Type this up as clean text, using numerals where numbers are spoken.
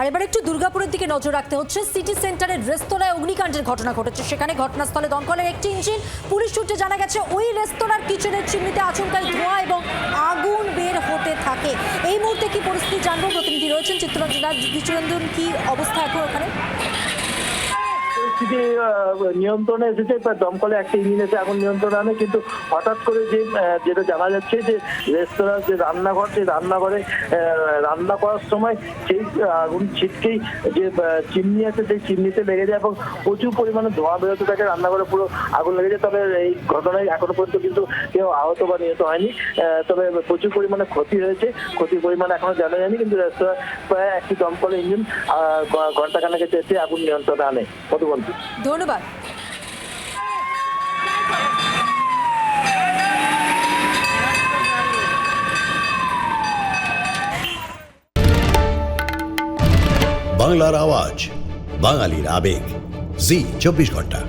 আর এবার একটু দুর্গাপুরের দিকে নজর রাখতে হচ্ছে। সিটি সেন্টারের রেস্তোরাঁয় অগ্নিকাণ্ডের ঘটনা ঘটেছে। সেখানে ঘটনাস্থলে দমকলের একটি ইঞ্জিন। পুলিশ সূত্রে জানা গেছে ওই রেস্তোরাঁর কিচেনের চিমনিতে আচমকাই ধোঁয়া এবং আগুন বের হতে থাকে। এই মুহূর্তে কি পরিস্থিতি জানবো, প্রতিনিধি রয়েছেন চিত্তরঞ্জন। কি অবস্থা এখন ওখানে? পরিস্থিতি নিয়ন্ত্রণে এসেছে, দমকলে একটা ইঞ্জিন এসে আগুন নিয়ন্ত্রণে আনে, কিন্তু হঠাৎ করে যেটা জানা যাচ্ছে যে রেস্তোরাঁর যে রান্নাঘর, সেই রান্নাঘরে রান্না করার সময় সেই আগুন ছিটকেই যে চিমনি আছে সেই চিমনিতে লেগে যায় এবং প্রচুর পরিমাণে ধোঁয়া বেরোতে থাকে, রান্নাঘরে পুরো আগুন লেগে যায়। তবে এই ঘটনায় এখনো পর্যন্ত কিন্তু কেউ আহত বা নিহত হয়নি, তবে প্রচুর পরিমাণে ক্ষতি হয়েছে। ক্ষতির পরিমাণ এখনো জানা যায়নি, কিন্তু রেস্তোরাঁ প্রায় একটি দমকল ইঞ্জিন ঘন্টাখানেকের এসে আগুন নিয়ন্ত্রণে আনে। মধুবন্তী, ধন্যবাদ। বাংলার আওয়াজ, বাঙালির আবেগ, জি 24 ঘন্টা।